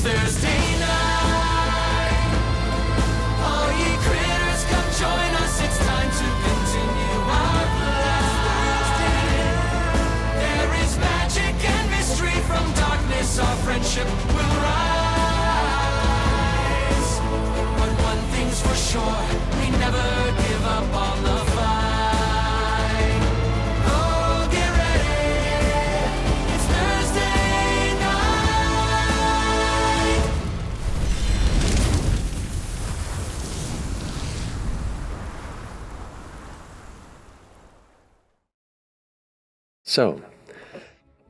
It's Thursday night. All ye critters, come join us. It's time to continue our flight. There is magic and mystery from darkness. Our friendship will rise. But one thing's for sure, we never give up on the fight. Oh, get ready. It's Thursday night. So,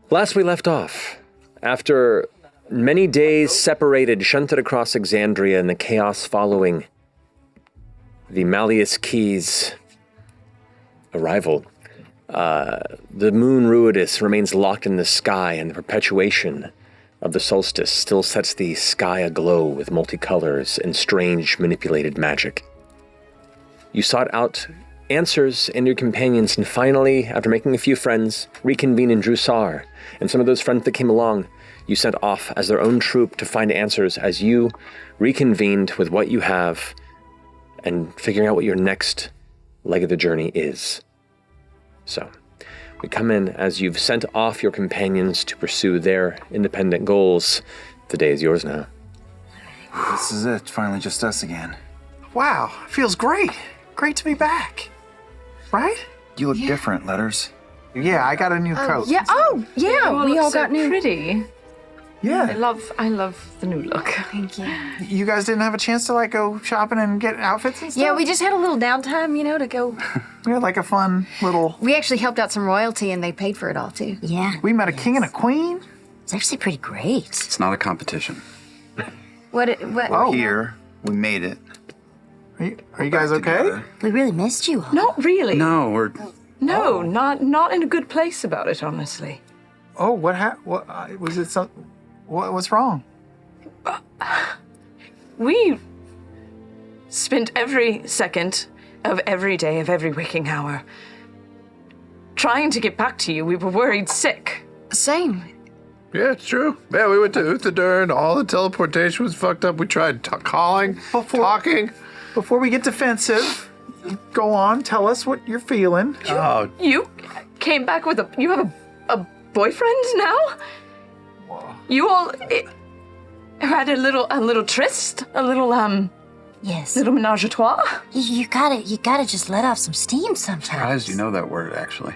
last we left off, after many days separated, shunted across Exandria in the chaos following the Malleus Key's arrival, the moon Ruidus remains locked in the sky, and the perpetuation of the solstice still sets the sky aglow with multicolors and strange manipulated magic. You sought out answers and your companions, and finally, after making a few friends, reconvene in Drusar, and some of those friends that came along, you sent off as their own troop to find answers as you reconvened with what you have and figuring out what your next leg of the journey is. So, we come in as you've sent off your companions to pursue their independent goals. The day is yours now. This is it, finally just us again. Wow, feels great. Great to be back. Right? You look different, Letters. Yeah, I got a new coat. Yeah. Oh, yeah. We all got new. Pretty. Yeah. I love the new look. Thank you. You guys didn't have a chance to go shopping and get outfits and stuff? Yeah, we just had a little downtime, to go. We had a fun little. We actually helped out some royalty, and they paid for it all too. Yeah, We met a king and a queen. it's actually pretty great. It's not a competition. What? Oh. Here, we made it. Are you guys okay? Together. We really missed you all. Not really. No, we're... No, not in a good place about it, honestly. Oh, what happened? What was it? What's wrong? We spent every second of every day of every waking hour trying to get back to you. We were worried sick. Same. Yeah, it's true. Yeah, we went to Uthadurn. All the teleportation was fucked up. We tried talking. Before we get defensive, go on. Tell us what you're feeling. Oh, You came back with you have a boyfriend now? You all had a little tryst, a little Yes. little menage a trois. You gotta just let off some steam sometimes. Surprised you know that word, actually.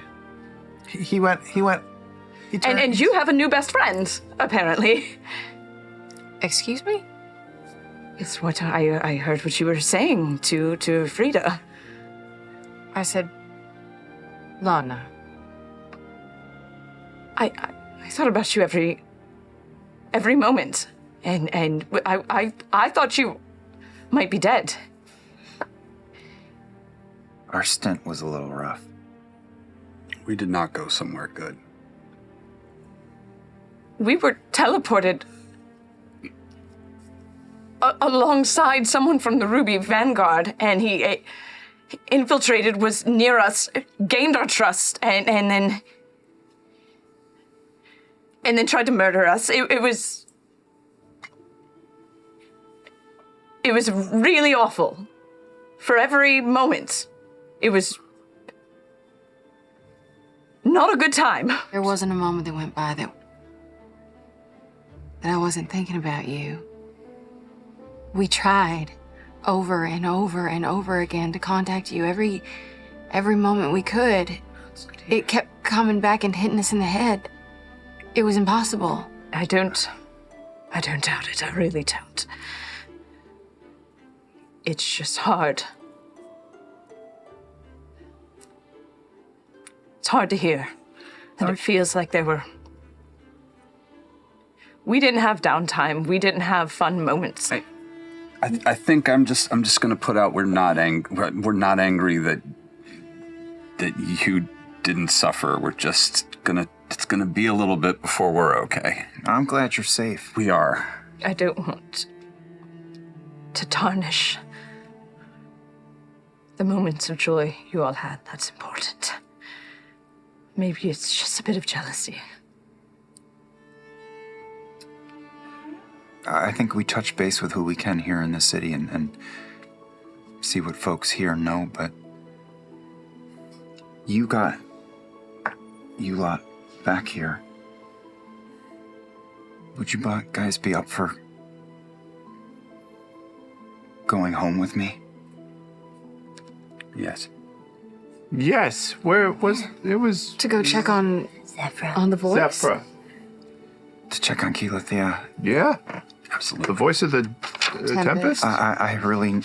He turned. And you have a new best friend, apparently. Excuse me? It's what I heard what you were saying to Frida. I said, Lana. I thought about you every moment, and I thought you might be dead. Our stint was a little rough. We did not go somewhere good. We were teleported alongside someone from the Ruby Vanguard, and he infiltrated, was near us, gained our trust, and then tried to murder us. It was really awful. For every moment, it was not a good time. There wasn't a moment that went by that I wasn't thinking about you. We tried over and over and over again to contact you every moment we could. It kept coming back and hitting us in the head. It was impossible. I don't doubt it. I really don't. It's just hard. It's hard to hear that it feels like we didn't have downtime. We didn't have fun moments. I think I'm just gonna put out we're not angry that you didn't suffer. We're just it's gonna be a little bit before we're okay. I'm glad you're safe. We are. I don't want to tarnish the moments of joy you all had. That's important. Maybe it's just a bit of jealousy. I think we touch base with who we can here in the city and see what folks here know, but you lot back here. Would you guys be up for going home with me? Yes. Yes. Where was it? Was To go check on the voice? Zephyr. To check on Keyleth, yeah. Yeah. Absolutely. The voice of the Tempest? I really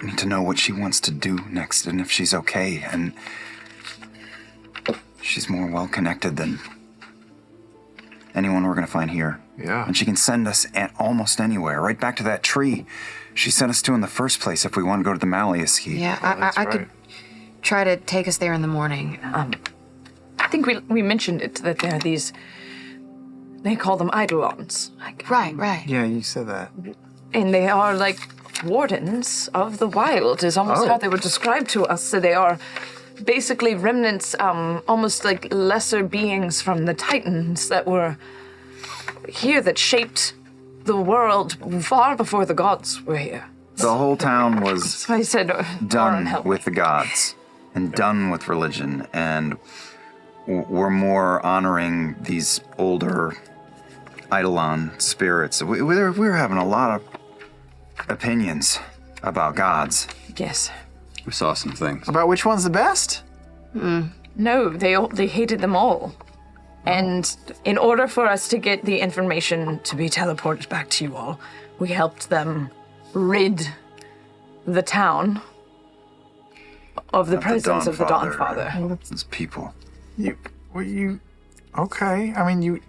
need to know what she wants to do next and if she's okay. And she's more well-connected than anyone we're going to find here. Yeah. And she can send us almost anywhere, right back to that tree she sent us to in the first place if we want to go to the Malleusky. Yeah, I could try to take us there in the morning. I think we mentioned it, that there are these, they call them eidolons. Right. Yeah, you said that. And they are like wardens of the wild, is almost how they were described to us. So they are basically remnants, almost like lesser beings from the Titans that were here, that shaped the world far before the gods were here. The whole town was So I said, done with the gods and done with religion, and we're more honoring these older eidolon spirits. We're having a lot of opinions about gods. Yes. We saw some things. About which one's the best? No, they hated them all. And in order for us to get the information to be teleported back to you all, we helped them rid the town of the presence of the Dawnfather. Those people. Okay. I mean,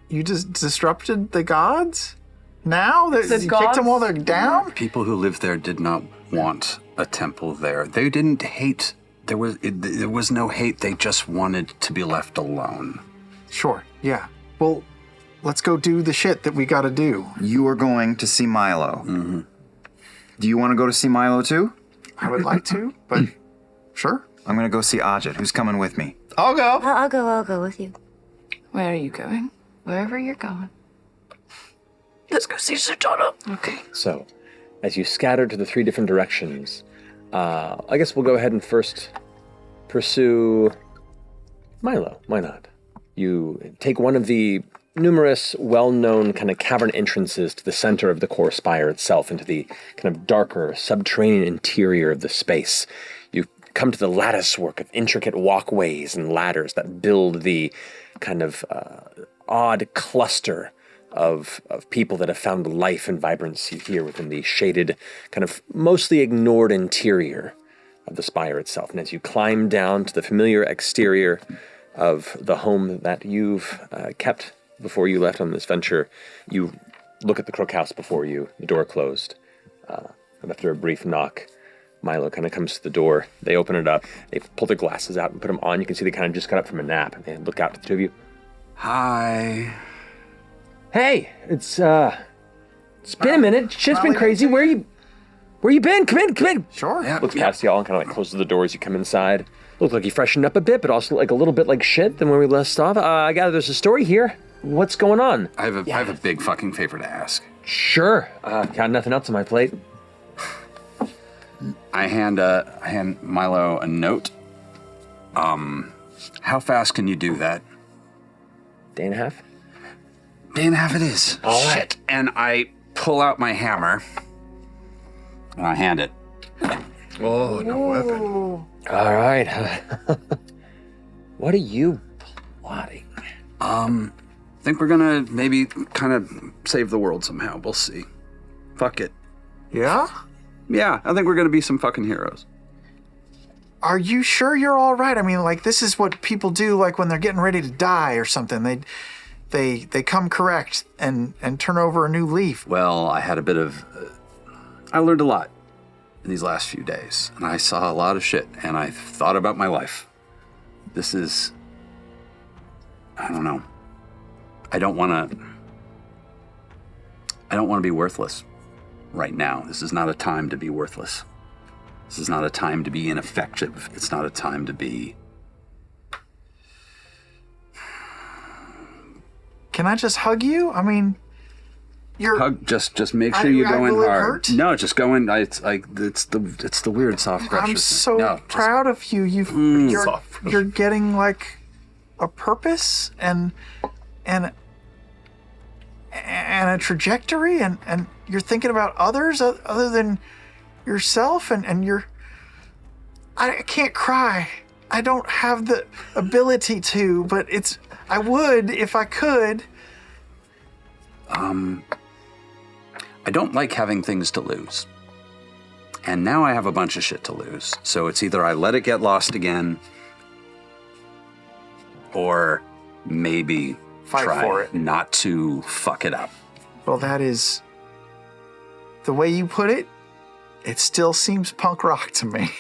you just disrupted the gods? Now? You kicked gods? them while they're down? People who lived there did not want a temple there. They didn't hate. There was no hate. They just wanted to be left alone. Sure, yeah. Well, let's go do the shit that we gotta do. You are going to see Milo. Mm-hmm. Do you want to go to see Milo too? I would like to, but sure. I'm going to go see Ajit, who's coming with me. I'll go. I'll go with you. Where are you going? Wherever you're going. Let's go see Sujata. Okay. So, as you scatter to the three different directions, I guess we'll go ahead and first pursue Milo. Why not? You take one of the numerous, well-known kind of cavern entrances to the center of the core spire itself, into the kind of darker, subterranean interior of the space. You come to the lattice work of intricate walkways and ladders that build the kind of odd cluster of people that have found life and vibrancy here within the shaded, kind of mostly ignored interior of the spire itself. And as you climb down to the familiar exterior of the home that you've kept before you left on this venture, you look at the Krook house before you, the door closed. And after a brief knock, Milo kind of comes to the door. They open it up. They pull their glasses out and put them on. You can see they kind of just got up from a nap. And they look out to the two of you. Hi. Hey, it's been a minute. Shit's been crazy. Where you been? Come in. Sure. Yeah. Looks past y'all and kind of like closes the door as you come inside. Looks like you freshened up a bit, but also like a little bit like shit than when we last off. I gather there's a story here. What's going on? I have a big fucking favor to ask. Sure. Got nothing else on my plate. I hand Milo a note. How fast can you do that? Day and a half? Day and a half it is. All right. Shit. And I pull out my hammer and I hand it. Oh, no weapon. All right. What are you plotting? I think we're gonna maybe kind of save the world somehow. We'll see. Fuck it. Yeah? Yeah, I think we're gonna be some fucking heroes. Are you sure you're all right? I mean, like, this is what people do, like, when they're getting ready to die or something. They come correct and turn over a new leaf. Well, I had a bit of... I learned a lot in these last few days, and I saw a lot of shit, and I thought about my life. This is... I don't know. I don't want to be worthless right now. This is not a time to be worthless. This is not a time to be ineffective. It's not a time to be... Can I just hug you? I mean, Hug. Just make sure you go in will it hard. hurt? No, just go in. It's the weird soft pressure. I'm so no, proud of you. You're getting like a purpose and a trajectory, and you're thinking about others other than yourself, and you're. I can't cry. I don't have the ability to, but I would if I could. I don't like having things to lose. And now I have a bunch of shit to lose. So it's either I let it get lost again, or maybe Fight try for it. not to fuck it up. Well, that is the way you put it. It still seems punk rock to me.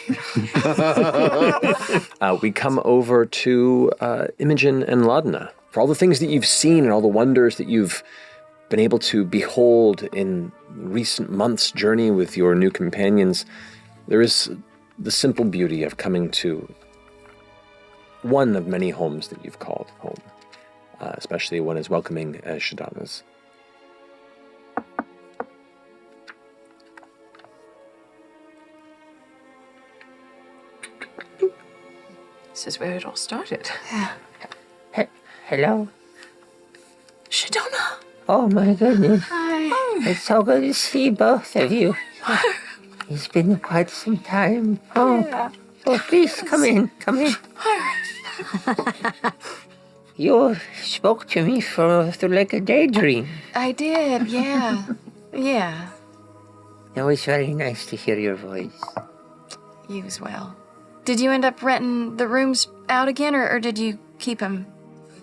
We come over to Imogen and Laudna. For all the things that you've seen and all the wonders that you've been able to behold in recent months' journey with your new companions, there is the simple beauty of coming to one of many homes that you've called home, especially one as welcoming as Shadana's. This is where it all started. Hello. Shadana. Oh my goodness. Hi. It's so good to see both of you. It's been quite some time. Oh, please come in. You spoke to me through like a daydream. I did, yeah. Yeah. It was very nice to hear your voice. You as well. Did you end up renting the rooms out again, or did you keep them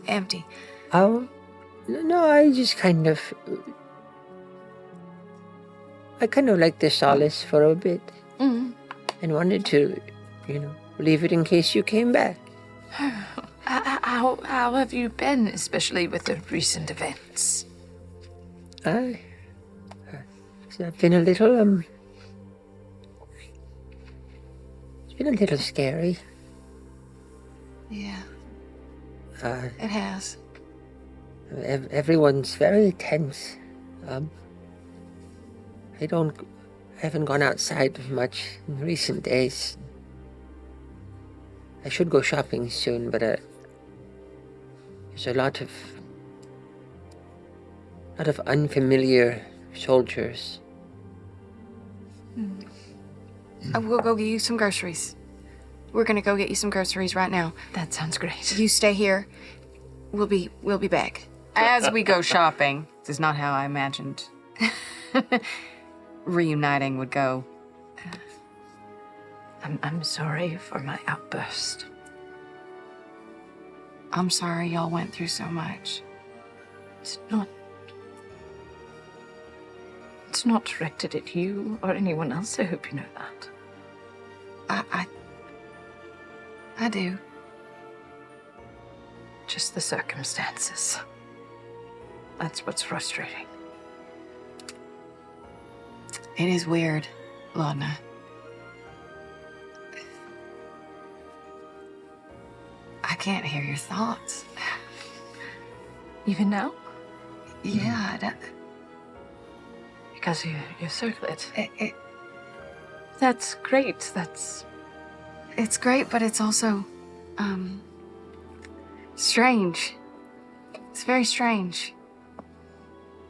empty? Oh, no, I just kind of liked the solace for a bit. Mm. And wanted to, leave it in case you came back. How have you been, especially with the recent events? I've been a little, it's been a little scary. Yeah. It has. Everyone's very tense. I haven't gone outside much in recent days. I should go shopping soon, but there's a lot of unfamiliar soldiers. We'll go get you some groceries. We're gonna go get you some groceries right now. That sounds great. You stay here. We'll be back. As we go shopping. This is not how I imagined reuniting would go. I'm sorry for my outburst. I'm sorry y'all went through so much. It's not directed at you or anyone else. I hope you know that. I do. Just the circumstances. That's what's frustrating. It is weird, Laudna. I can't hear your thoughts. Even now? Yeah, Because you circle it. That's great. It's great, but it's also, strange. It's very strange.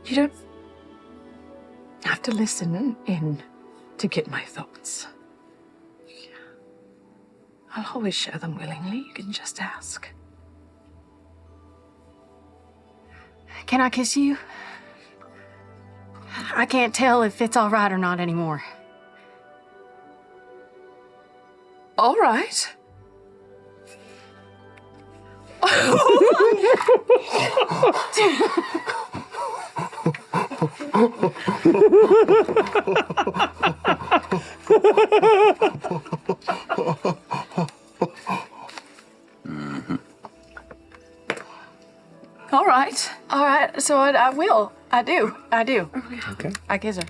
You don't have to listen in to get my thoughts. I'll always share them willingly. You can just ask. Can I kiss you? I can't tell if it's all right or not anymore. All right. All right. All right, so I will. I do. Okay. I kiss her.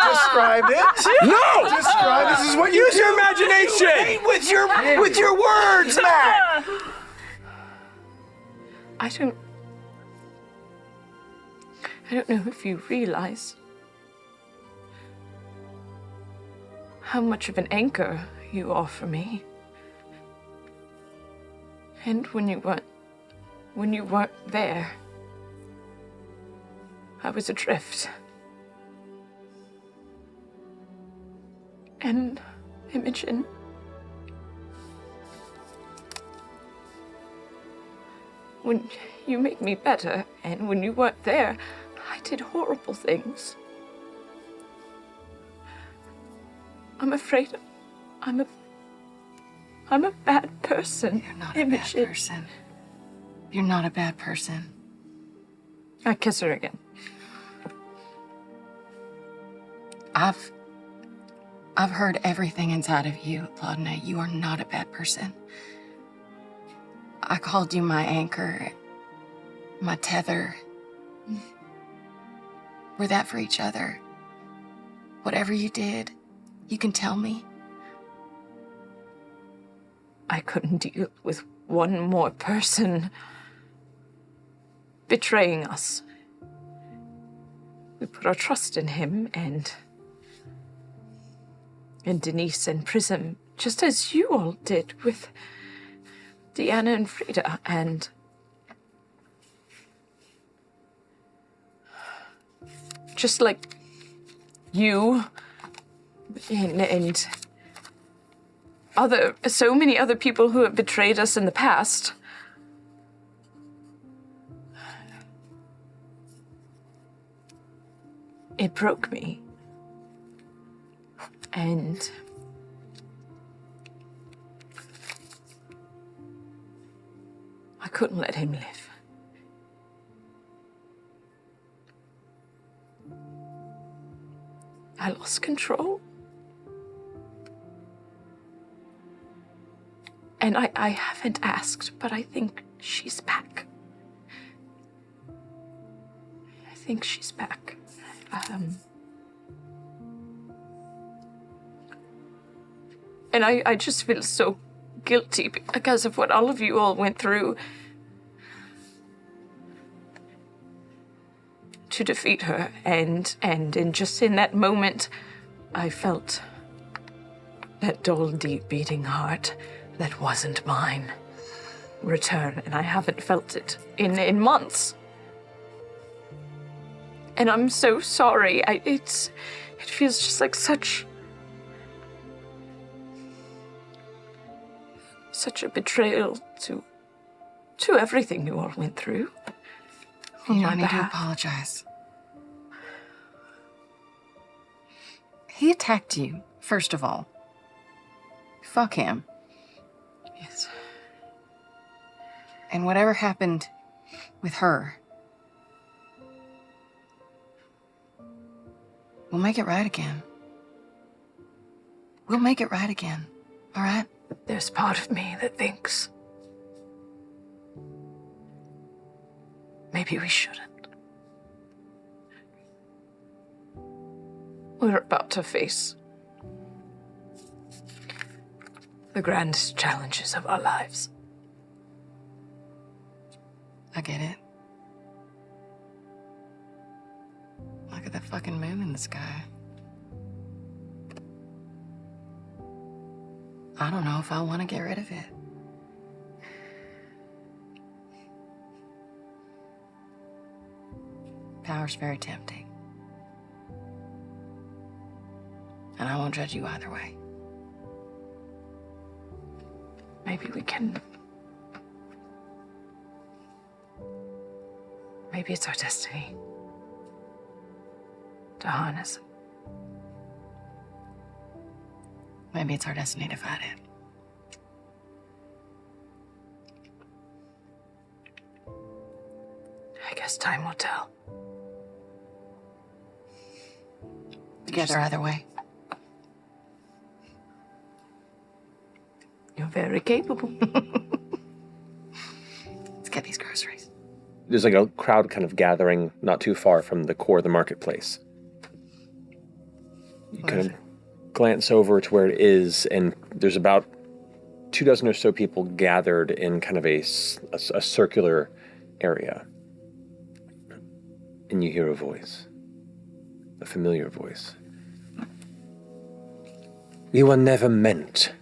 Describe it. No! Describe. This is what you Use your imagination! with your words, Matt. I don't know if you realize how much of an anchor you are for me. And when you weren't there, I was adrift. And Imogen, when you made me better, and when you weren't there, I did horrible things. I'm afraid I'm a bad person. You're not a bad person. You're not a bad person. I kiss her again. I've heard everything inside of you, Laudna. You are not a bad person. I called you my anchor, my tether. We're that for each other. Whatever you did, you can tell me. I couldn't deal with one more person betraying us. We put our trust in him and Denise and Prism, just as you all did with Deanna and Frida, and just like you and so many other people who have betrayed us in the past. It broke me. And I couldn't let him live. I lost control. And I haven't asked, but I think she's back. I think she's back. And I just feel so guilty because of what all of you all went through to defeat her. And just in that moment, I felt that dull, deep beating heart that wasn't mine return, and I haven't felt it in months. And I'm so sorry. It feels just like such a betrayal to everything you all went through. You don't need to apologize. He attacked you, first of all. Fuck him. Yes. And whatever happened with her, we'll make it right again. We'll make it right again, all right? There's part of me that thinks maybe we shouldn't. We're about to face the grandest challenges of our lives. I get it. Look at the fucking moon in the sky. I don't know if I want to get rid of it. Power's very tempting. And I won't judge you either way. Maybe we can. Maybe it's our destiny to harness it. Maybe it's our destiny to fight it. I guess time will tell. Together either way. You're very capable. Let's get these groceries. There's like a crowd kind of gathering not too far from the core of the marketplace. You kind of glance over to where it is, and there's about 24 or so people gathered in kind of a circular area. And you hear a voice. A familiar voice. We were never meant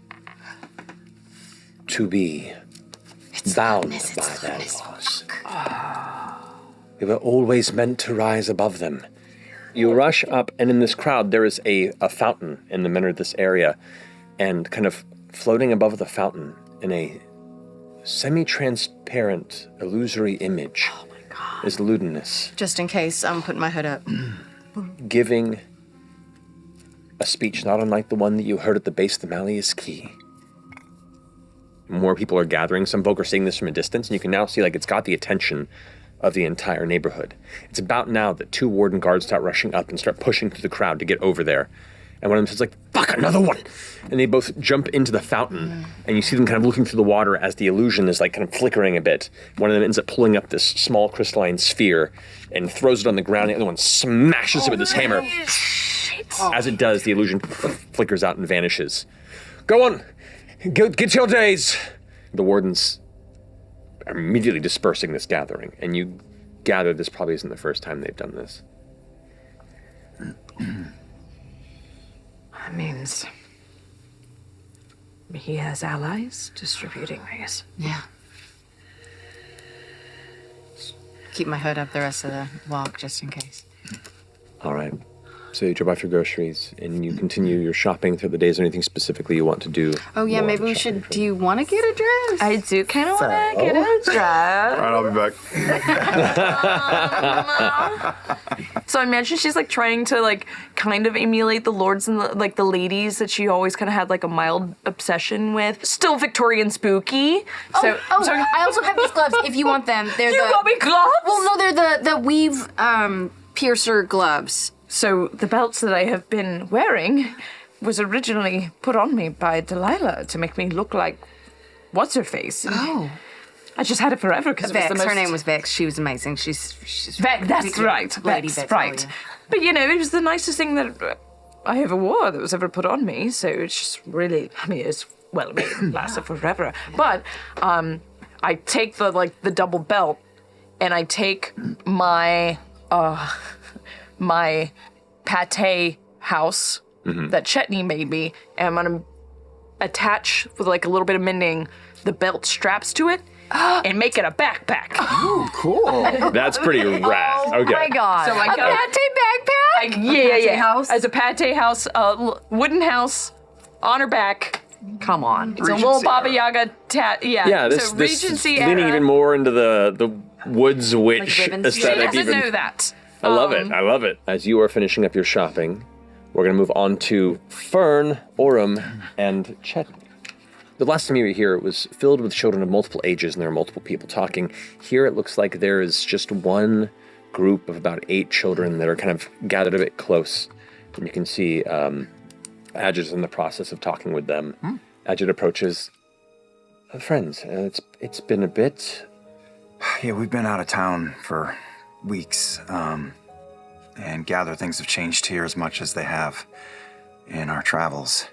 to be bound by their laws. We were always meant to rise above them. You rush up, and in this crowd, there is a fountain in the middle of this area, and kind of floating above the fountain in a semi-transparent, illusory image is Ludinus. Just in case, I'm putting my hood up. Giving a speech not unlike the one that you heard at the base of the Malleus Key. More people are gathering. Some folk are seeing this from a distance, and you can now see it's got the attention of the entire neighborhood. It's about now that 2 warden guards start rushing up and start pushing through the crowd to get over there. And one of them says fuck, another one! And they both jump into the fountain, and you see them kind of looking through the water as the illusion is kind of flickering a bit. One of them ends up pulling up this small crystalline sphere and throws it on the ground. The other one smashes it with his hammer. As it does, the illusion flickers out and vanishes. Go on! Get your days! The wardens are immediately dispersing this gathering, and you gather this probably isn't the first time they've done this. That means he has allies distributing these. Yeah. Keep my hood up the rest of the walk, just in case. All right. So you drop off your groceries, and you continue your shopping through the days. Anything specifically you want to do? Oh, yeah, maybe we should... Do you want to get a dress? I do kind of want to get a dress. All right, I'll be back. So I imagine she's trying to kind of emulate the lords and the ladies that she always kind of had a mild obsession with. Still Victorian spooky. So I also have these gloves if you want them. They're you got me gloves? Well, no, they're the weave piercer gloves. So the belts that I have been wearing was originally put on me by Delilah to make me look like what's-her-face. Oh. I just had it forever because it was the most... Her name was Vex. She was amazing. She's Vex, that's right. Lady Vex, Vex, right. oh, yeah. But, it was the nicest thing that I ever wore that was ever put on me. So it's just really, it lasted forever. But I take the double belt, and I take my pate house that Chetney made me, and I'm gonna attach with a little bit of mending the belt straps to it and make it a backpack. Oh, cool. That's pretty rad. Oh Okay. my god! So A pate backpack? Yeah. House? As a pate house, wooden house on her back. Come on, it's a little Baba Yaga Yeah. Yeah, this so Regency leaning era. even more into the woods witch ribbons. She aesthetic. doesn't Even. know that. I love it. I love it. As you are finishing up your shopping, we're going to move on to Fern, Orem, and Chet. The last time you were here, it was filled with children of multiple ages, and there were multiple people talking. Here, it looks like there is just one group of about 8 children that are kind of gathered a bit close. And you can see Adjed is in the process of talking with them. Adjed approaches. Friends, it's been a bit. Yeah, we've been out of town for weeks, and gather things have changed here as much as they have in our travels.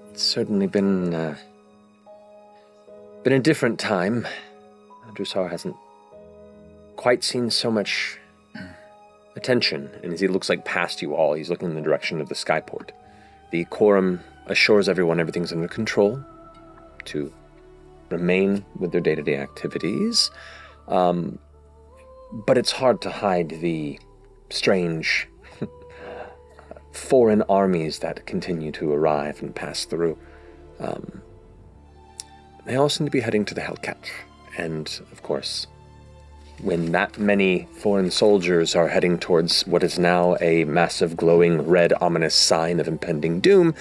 It's certainly been a different time. Drusar hasn't quite seen so much attention, and as he looks past you all, he's looking in the direction of the skyport. The quorum assures everyone everything's under control to remain with their day-to-day activities. But it's hard to hide the strange foreign armies that continue to arrive and pass through. They all seem to be heading to the Hellcat. And, of course, when that many foreign soldiers are heading towards what is now a massive glowing red ominous sign of impending doom,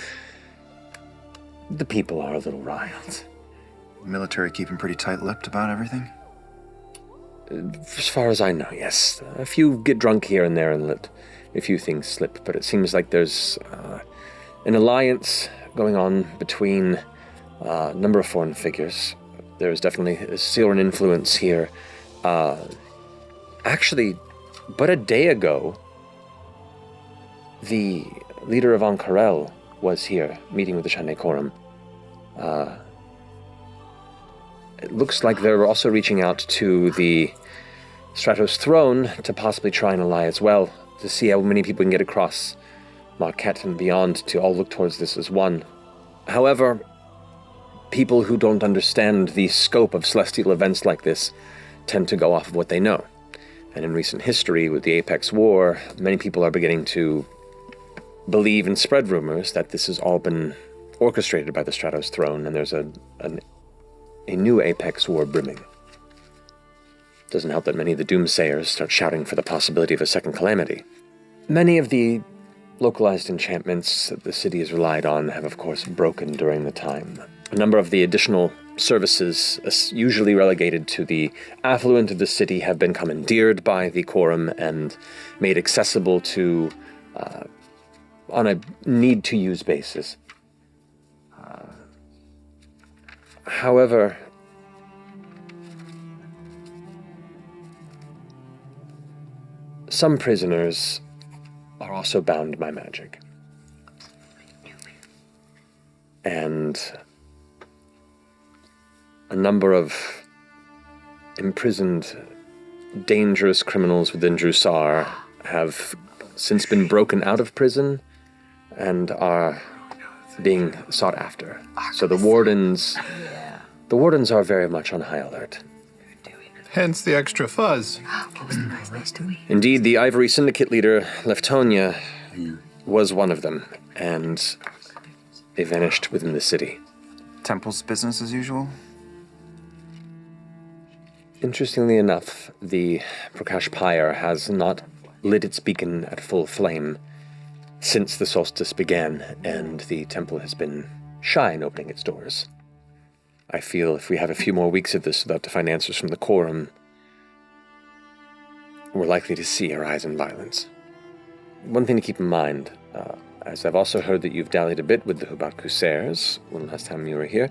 the people are a little riled. Military keeping pretty tight-lipped about everything? As far as I know, yes. A few get drunk here and there and let a few things slip, but it seems like there's an alliance going on between a number of foreign figures. There's definitely a Syrian influence here. Actually, but a day ago, the leader of Ankarel was here meeting with the Shane Quorum. It looks like they're also reaching out to the Stratos throne to possibly try and ally as well, to see how many people can get across Marquet and beyond to all look towards this as one. However, people who don't understand the scope of celestial events like this tend to go off of what they know. And in recent history, with the Apex War, many people are beginning to believe and spread rumors that this has all been orchestrated by the Stratos throne, and there's a new Apex War brimming. Doesn't help that many of the doomsayers start shouting for the possibility of a second calamity. Many of the localized enchantments that the city has relied on have, of course, broken during the time. A number of the additional services, usually relegated to the affluent of the city, have been commandeered by the quorum and made accessible to on a need-to-use basis. However, some prisoners are also bound by magic. And a number of imprisoned, dangerous criminals within Drusar have since been broken out of prison and are being sought after. So the wardens are very much on high alert. Hence the extra fuzz. Indeed, the Ivory Syndicate leader, Leftonia, was one of them, and they vanished within the city. Temple's business as usual? Interestingly enough, the Prakash Pyre has not lit its beacon at full flame since the solstice began, and the temple has been shy in opening its doors. I feel if we have a few more weeks of this without to find answers from the quorum, we're likely to see a rise in violence. One thing to keep in mind, as I've also heard that you've dallied a bit with the Hubbard Corsairs when last time you were here,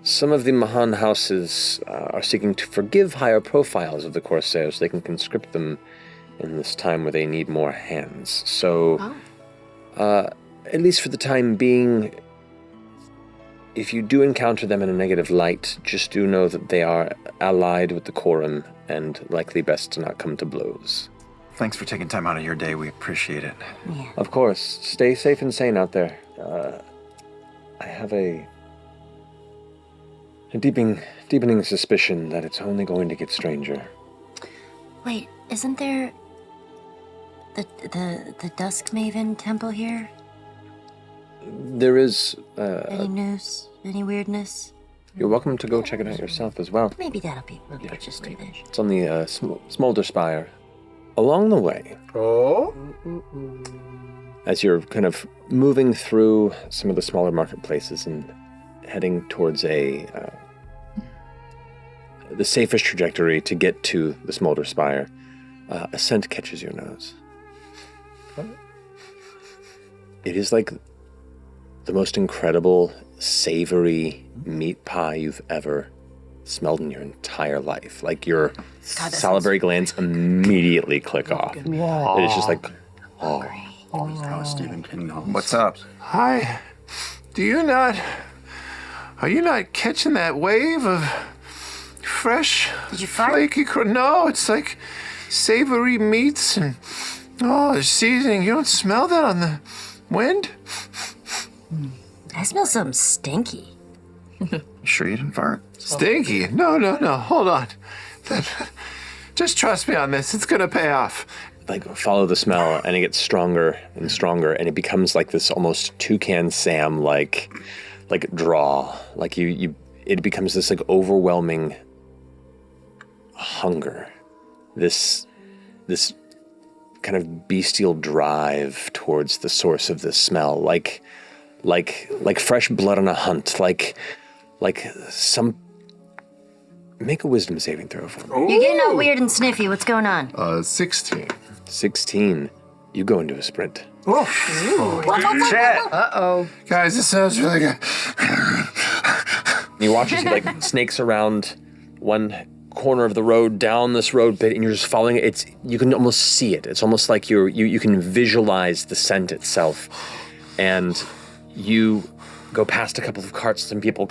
some of the Mahan houses are seeking to forgive higher profiles of the Corsairs so they can conscript them in this time where they need more hands. So, at least for the time being, if you do encounter them in a negative light, just do know that they are allied with the quorum and likely best to not come to blows. Thanks for taking time out of your day. We appreciate it. Yeah. Of course. Stay safe and sane out there. I have a deepening suspicion that it's only going to get stranger. Wait, isn't there the Dusk Maven temple here? There is... Any news? Any weirdness? You're welcome to go check it out yourself as well. Maybe that'll be. We'll just do that. It's on the Smolder Spire. Along the way, as you're kind of moving through some of the smaller marketplaces and heading towards the safest trajectory to get to the Smolder Spire, a scent catches your nose. It is like the most incredible, savory meat pie you've ever smelled in your entire life. Like your salivary glands immediately click off. It is just like, How Stephen King knows. What's up? Hi. Are you not catching that wave of fresh, Did you fart? flaky, no, it's like savory meats and, the seasoning. You don't smell that on the wind? I smell something stinky. You sure you didn't fart? Stinky? No, hold on. Just trust me on this. It's gonna pay off. like follow the smell, and it gets stronger and stronger, and it becomes like this almost Toucan Sam like draw. Like it becomes this like overwhelming hunger. This kind of bestial drive towards the source of this smell, like fresh blood on a hunt, like some. Make a wisdom saving throw for me. You're getting all weird and sniffy. What's going on? 16. 16. You go into a sprint. Uh-oh. Guys, this sounds really good. You watch as he like snakes around one corner of the road, down this road bit, and you're just following it. You can almost see it. It's almost like you can visualize the scent itself. And you go past a couple of carts and people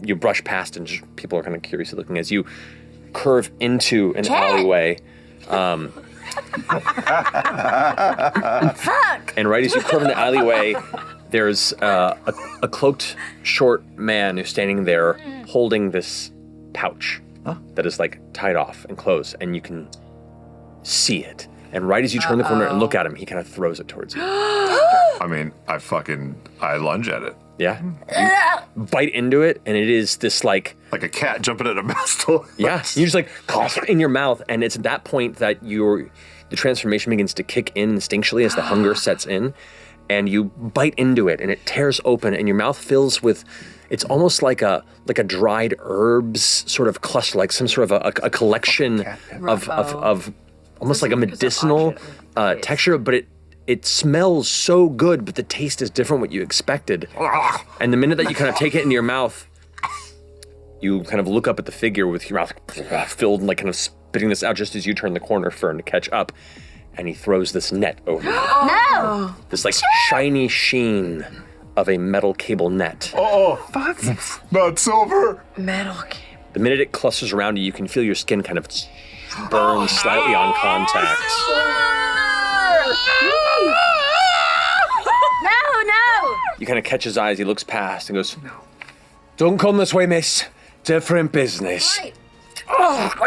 you brush past, and just people are kind of curiously looking as you curve into an alleyway. Fuck! And right as you curve in the alleyway, there's a cloaked, short man who's standing there holding this pouch that is like tied off and closed, and you can see it. And right as you turn the corner and look at him, he kind of throws it towards you. I mean, I lunge at it. Yeah? You bite into it, and it is this like a cat jumping at a mouse toy. Yeah, you just like in your mouth, and it's at that point that the transformation begins to kick in instinctually as the hunger sets in, and you bite into it, and it tears open, and your mouth fills with, it's almost like a dried herbs sort of cluster, like some sort of a collection of almost like a medicinal texture, but it smells so good, but the taste is different what you expected. And the minute that you kind of take it into your mouth, you kind of look up at the figure with your mouth filled and like kind of spitting this out just as you turn the corner for him to catch up. And he throws this net over you. No! This like shiny sheen of a metal cable net. Oh, that's not silver. Metal cable. The minute it clusters around you, you can feel your skin kind of burn slightly on contact. No! You kind of catch his eyes, he looks past and goes, "Don't come this way, miss. Different business."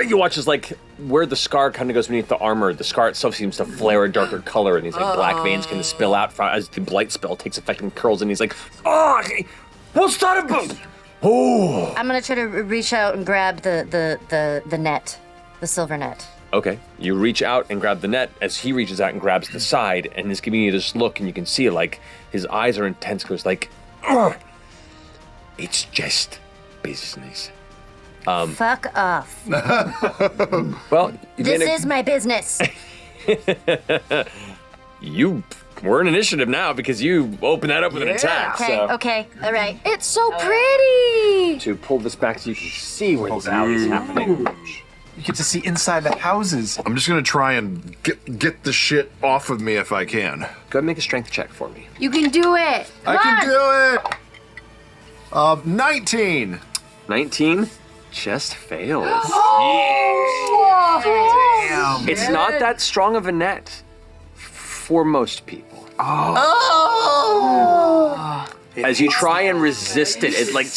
You watch as like where the scar kind of goes beneath the armor, the scar itself seems to flare a darker color, and these like black veins kind of spill out as the blight spell takes effect and curls, and he's like, "What's that about?" Oh. I'm gonna try to reach out and grab the net, the silver net. Okay, you reach out and grab the net as he reaches out and grabs the side, and is giving you this look, and you can see like his eyes are intense. Goes like, "It's just business." Fuck off. Well, This is my business. You we're in initiative now because you open that up with an attack. Okay, all right. It's so pretty. To pull this back so you can see where this alley is happening. You get to see inside the houses. I'm just gonna try and get the shit off of me if I can. Go ahead and make a strength check for me. You can do it. I can do it! 19! 19 just fails. Damn. It's not that strong of a net for most people. As you try and resist it, it like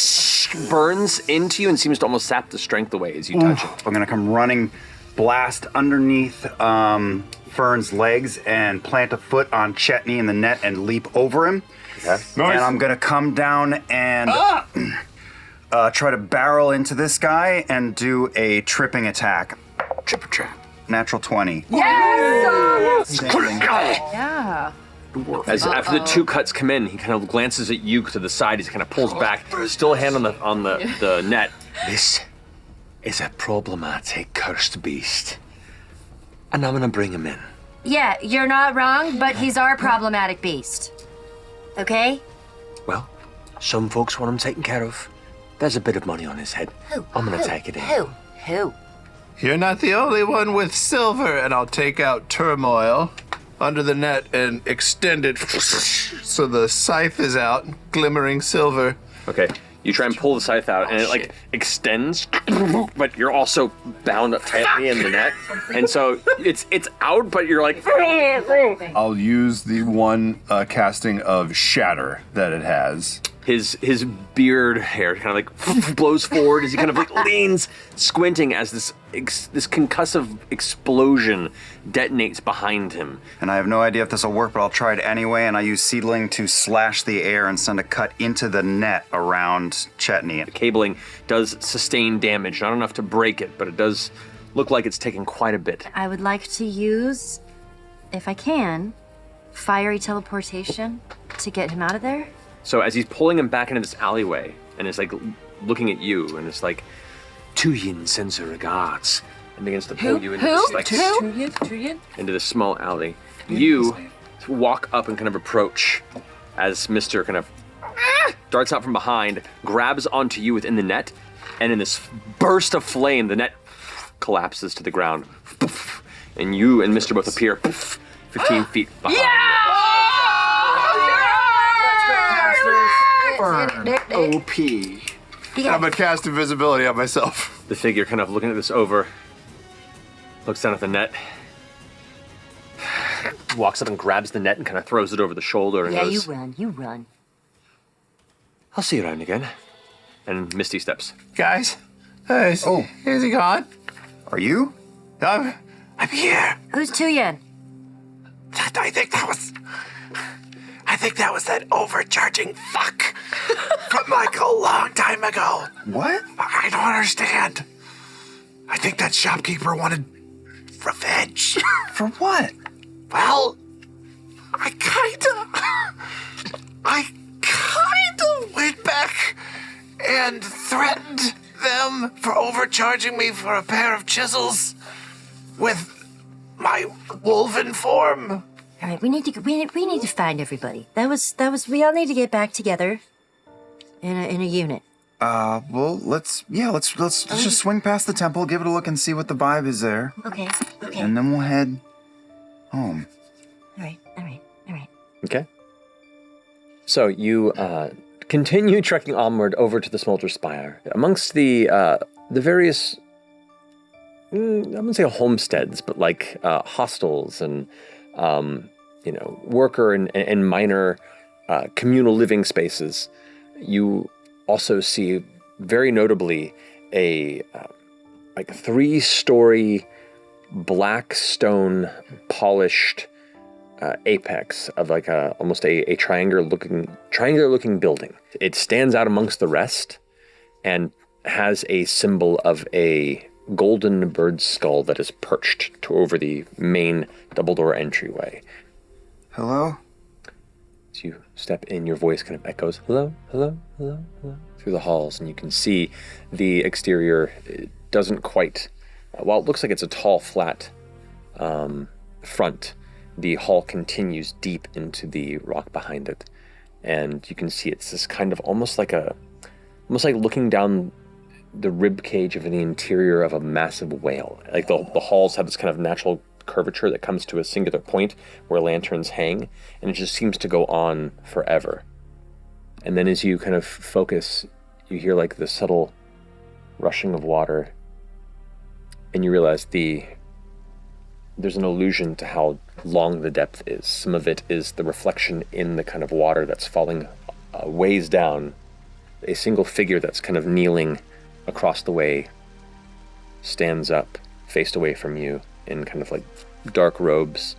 burns into you and seems to almost sap the strength away as you touch it. I'm gonna come running, blast underneath Fern's legs and plant a foot on Chetney in the net and leap over him. Okay. Nice. And I'm gonna come down and try to barrel into this guy and do a tripping attack. Trip or trap. Natural 20. Yeah. As after the two cuts come in, he kind of glances at you to the side. He kind of pulls back, still a hand on the net. This is a problematic cursed beast, and I'm gonna bring him in. Yeah, you're not wrong, but he's our problematic beast. Okay? Well, some folks want him taken care of. There's a bit of money on his head. I'm gonna take it in. Who? You're not the only one with silver, and I'll take out Turmoil under the net and extend it so the scythe is out, glimmering silver. Okay, you try and pull the scythe out, and it like extends, but you're also bound up tightly in the net, and so it's out, but you're like. I'll use the one casting of Shatter that it has. His beard hair kind of like blows forward as he kind of like leans, squinting as this concussive explosion detonates behind him. And I have no idea if this will work, but I'll try it anyway, and I use Seedling to slash the air and send a cut into the net around Chetney. The cabling does sustain damage, not enough to break it, but it does look like it's taken quite a bit. I would like to use, if I can, fiery teleportation to get him out of there. So as he's pulling him back into this alleyway, and it's like looking at you, and it's like, Tuyin sends her regards, and begins to pull you into this like into this small alley. You walk up and kind of approach as Mr. kind of darts out from behind, grabs onto you within the net, and in this burst of flame, the net collapses to the ground. And you and Mr. both appear 15 feet behind you. OP. You I'm got gonna cast invisibility on myself. The figure kind of looking at this over, looks down at the net, walks up and grabs the net and kind of throws it over the shoulder and Yeah, goes, you run. I'll see you around again. And Misty steps. Guys, is he gone? Are you? I'm here. Who's Tuyen? I think that was that overcharging fuck from like a long time ago. What? I don't understand. I think that shopkeeper wanted revenge. For what? Well, I kinda went back and threatened them for overcharging me for a pair of chisels with my wolven form. All right, we need to find everybody. That was. We all need to get back together in a unit. Well, let's just swing past the temple, give it a look, and see what the vibe is there, Okay. and then we'll head home. All right. Okay. So you continue trekking onward over to the Smolder Spire. Amongst the various, I wouldn't say homesteads, but like hostels and, worker and minor communal living spaces, you also see very notably a 3-story black stone polished apex of like almost a triangular looking building. It stands out amongst the rest and has a symbol of a golden bird skull that is perched over the main double door entryway. Hello? As you step in, your voice kind of echoes, hello, hello, hello, hello, through the halls, and you can see the exterior. It doesn't quite, while it looks like it's a tall, flat front, the hall continues deep into the rock behind it, and you can see it's this kind of almost like looking down the rib cage of the interior of a massive whale. Like the halls have this kind of natural curvature that comes to a singular point where lanterns hang, and it just seems to go on forever. And then as you kind of focus, you hear like the subtle rushing of water, and you realize there's an allusion to how long the depth is. Some of it is the reflection in the kind of water that's falling ways down. A single figure that's kind of kneeling across the way stands up, faced away from you in kind of like dark robes,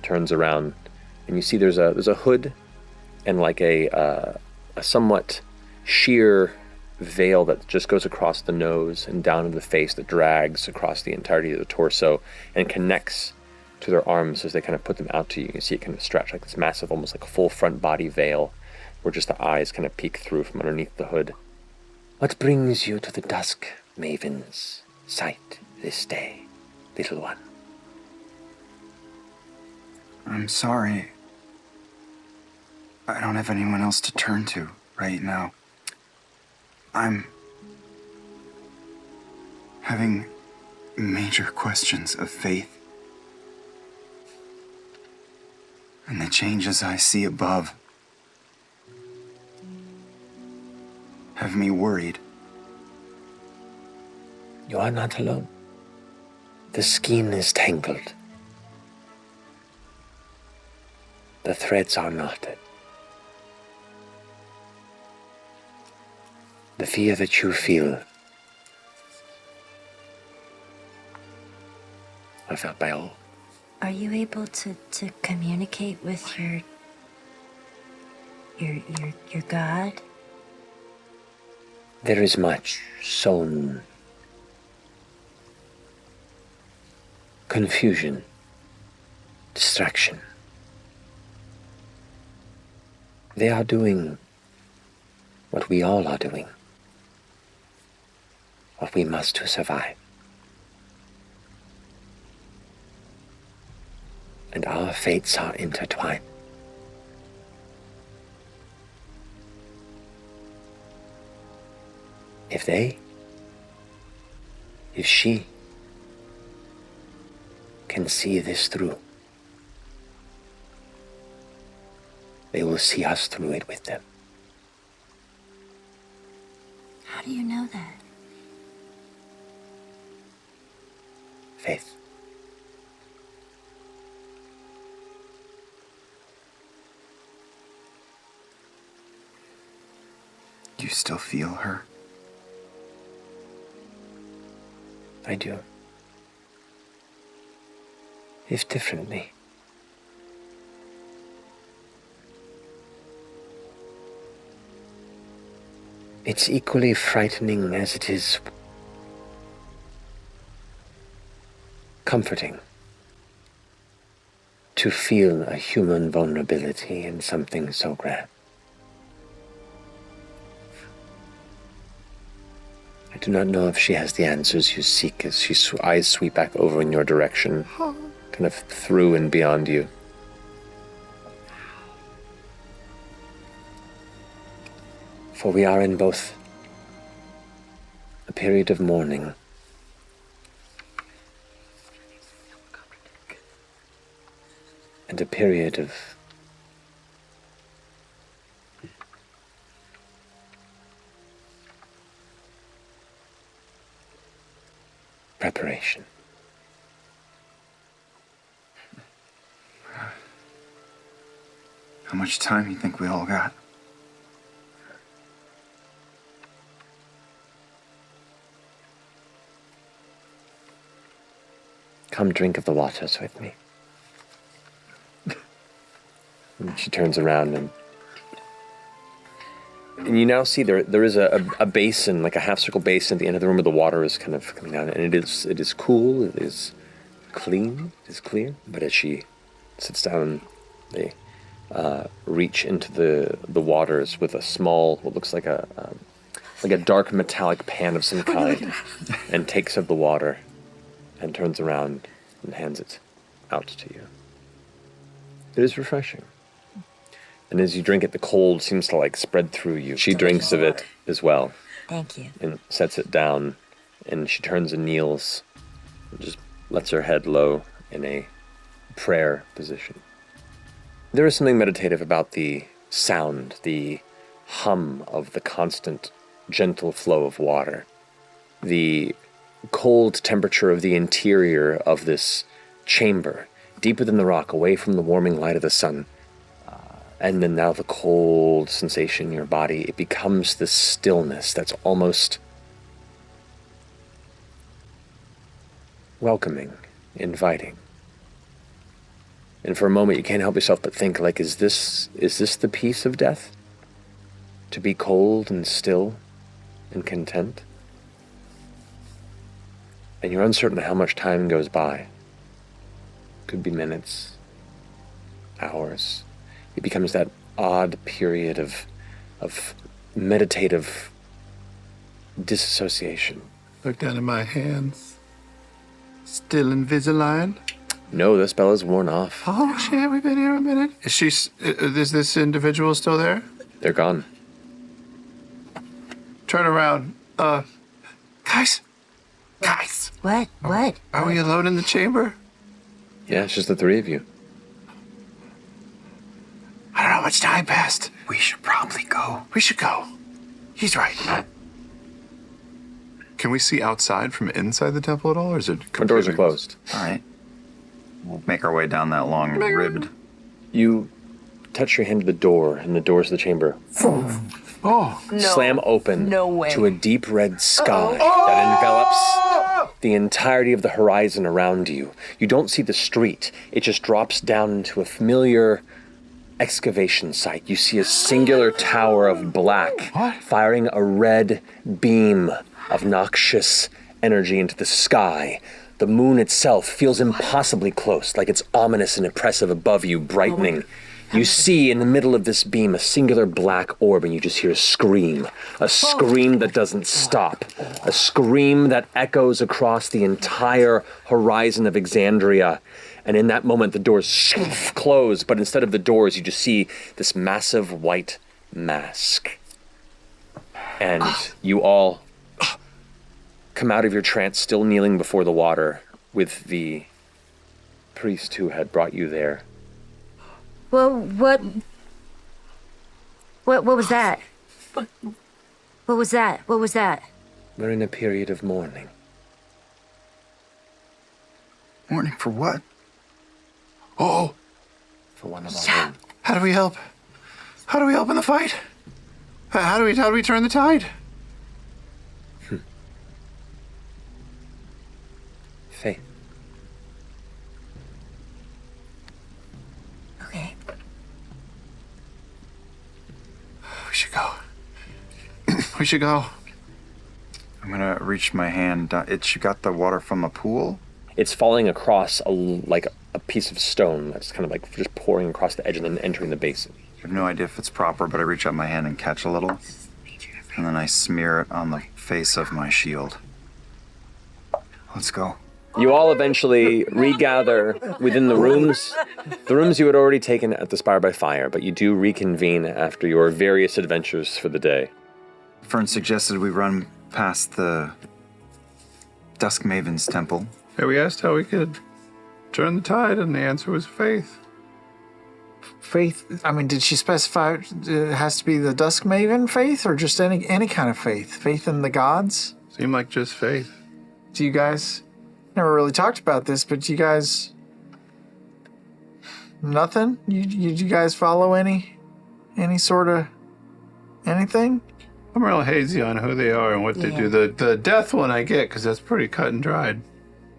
turns around, and you see there's a hood and like a somewhat sheer veil that just goes across the nose and down to the face that drags across the entirety of the torso and connects to their arms as they kind of put them out to you. You can see it kind of stretch like this massive, almost like a full front body veil where just the eyes kind of peek through from underneath the hood. What brings you to the dusk maven's sight this day, little one? I'm sorry. I don't have anyone else to turn to right now. I'm having major questions of faith. And the changes I see above have me worried. You are not alone. The skein is tangled. The threads are knotted. The fear that you feel, I felt by all. Are you able to communicate with your god? There is much sown confusion, distraction. They are doing what we all are doing, what we must to survive. And our fates are intertwined. If she can see this through, they will see us through it with them. How do you know that? Faith. Do you still feel her? I do. If differently. It's equally frightening as it is comforting to feel a human vulnerability in something so grand. I do not know if she has the answers you seek as she eyes sweep back over in your direction, kind of through and beyond you. For we are in both a period of mourning and a period of preparation. How much time you think we all got? Come drink of the waters with me. And she turns around and you now see there is a basin, like a half-circle basin at the end of the room where the water is kind of coming down, and it is cool, it is clean, it is clear. But as she sits down, they reach into the waters with a small, what looks like a dark metallic pan of some kind, and takes of the water, and turns around and hands it out to you. It is refreshing. And as you drink it, the cold seems to like spread through you. She drinks of it as well. Thank you. And sets it down, and she turns and kneels, and just lets her head low in a prayer position. There is something meditative about the sound, the hum of the constant, gentle flow of water. The cold temperature of the interior of this chamber, deep within the rock, away from the warming light of the sun. And then now the cold sensation in your body, it becomes this stillness that's almost welcoming, inviting. And for a moment you can't help yourself but think, like, is this the peace of death? To be cold and still and content? And you're uncertain how much time goes by. Could be minutes, hours. It becomes that odd period of meditative disassociation. Look down at my hands. Still Invisalign? No, the spell is worn off. Oh shit, we've been here a minute. Is this individual still there? They're gone. Turn around. Guys. What? Are we alone in the chamber? Yeah, it's just the three of you. I don't know how much time passed. We should probably go. We should go. He's right. Can we see outside from inside the temple at all, or is it The doors are closed. All right. We'll make our way down that long ribbed. You touch your hand to the door, and the doors of the chamber Oh. slam open No way. to a deep red sky that envelops the entirety of the horizon around you. You don't see the street. It just drops down into a familiar excavation site. You see a singular tower of black firing a red beam of noxious energy into the sky. The moon itself feels impossibly close, like it's ominous and oppressive above you, brightening. You see in the middle of this beam a singular black orb, and you just hear a scream that doesn't stop, a scream that echoes across the entire horizon of Exandria. And in that moment, the doors close, but instead of the doors, you just see this massive white mask. And you all come out of your trance, still kneeling before the water, with the priest who had brought you there. Well, what was that? What was that? What was that? We're in a period of mourning. Mourning for what? Oh, For one of our own. how do we help? How do we help in the fight? How do we turn the tide? Faith. Okay. We should go. We should go. I'm gonna reach my hand down. You got the water from a pool? It's falling across a piece of stone that's kind of like just pouring across the edge and then entering the basin. I have no idea if it's proper, but I reach out my hand and catch a little. And then I smear it on the face of my shield. Let's go. You all eventually regather within the rooms you had already taken at the Spire by Fire, but you do reconvene after your various adventures for the day. Fern suggested we run past the Dusk Maven's temple. Yeah, we asked how we could turn the tide, and the answer was faith. Faith, I mean, did she specify it has to be the Dusk Maven faith or just any kind of faith? Faith in the gods? Seemed like just faith. Do you guys, never really talked about this, but do you guys, nothing? You guys follow any sort of anything? I'm real hazy on who they are and what they do. The death one I get, because that's pretty cut and dried.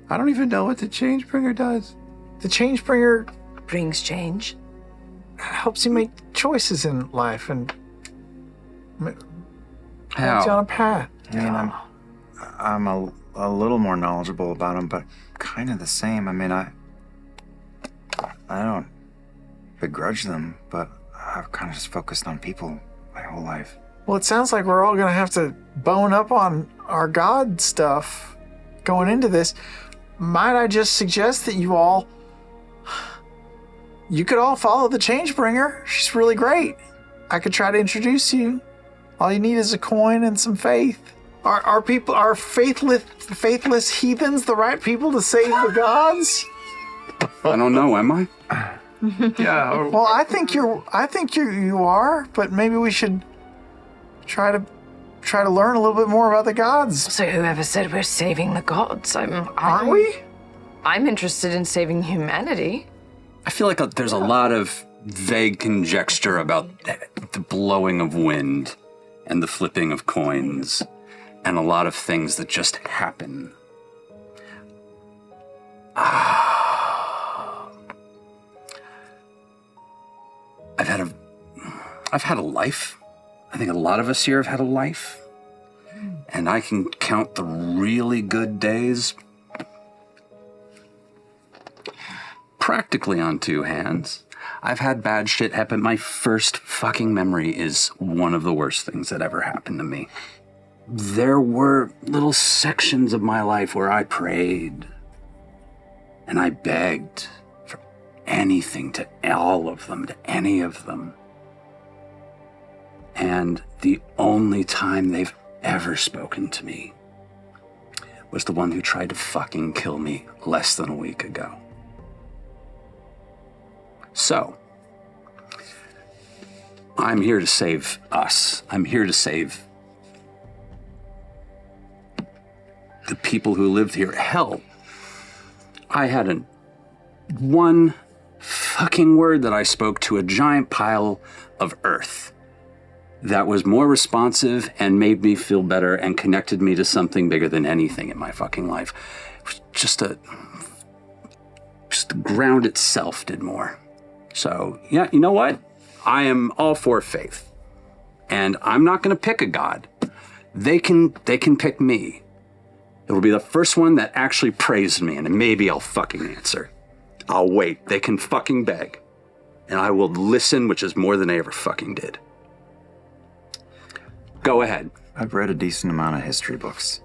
I don't even know what the Changebringer does. The Changebringer Brings change. helps you make choices in life and puts you on How? a path. I mean, I'm a little more knowledgeable about them, but kind of the same. I mean, I don't begrudge them, but I've kind of just focused on people my whole life. Well, it sounds like we're all going to have to bone up on our god stuff going into this. Might I just suggest that you could all follow the Changebringer. She's really great. I could try to introduce you. All you need is a coin and some faith. Are faithless heathens the right people to save the gods? I don't know, am I? Yeah, Well, I think you are, but maybe we should try to learn a little bit more about the gods. So whoever said we're saving the gods, Aren't we? I'm interested in saving humanity. I feel like there's a lot of vague conjecture about the blowing of wind and the flipping of coins and a lot of things that just happen. I've had a life. I think a lot of us here have had a life. And I can count the really good days practically on two hands. I've had bad shit happen. My first fucking memory is one of the worst things that ever happened to me. There were little sections of my life where I prayed and I begged for anything to all of them, to any of them. And the only time they've ever spoken to me was the one who tried to fucking kill me less than a week ago. So, I'm here to save us. I'm here to save the people who lived here. Hell, I had one fucking word that I spoke to a giant pile of earth that was more responsive and made me feel better and connected me to something bigger than anything in my fucking life. It was just the ground itself did more. So, yeah, you know what? I am all for faith. And I'm not going to pick a god. They can pick me. It'll be the first one that actually prays me, and maybe I'll fucking answer. I'll wait. They can fucking beg. And I will listen, which is more than I ever fucking did. Go ahead. I've read a decent amount of history books.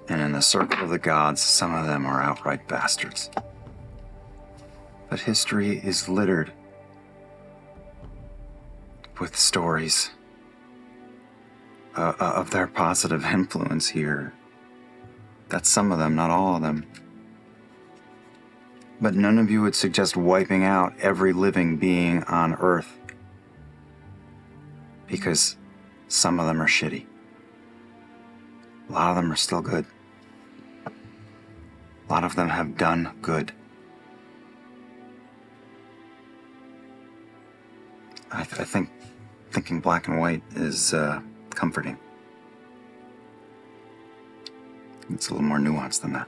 And in the circle of the gods, some of them are outright bastards. But history is littered with stories of their positive influence here. That's some of them, not all of them. But none of you would suggest wiping out every living being on Earth. because some of them are shitty. A lot of them are still good. A lot of them have done good. I think thinking black and white is comforting. It's a little more nuanced than that.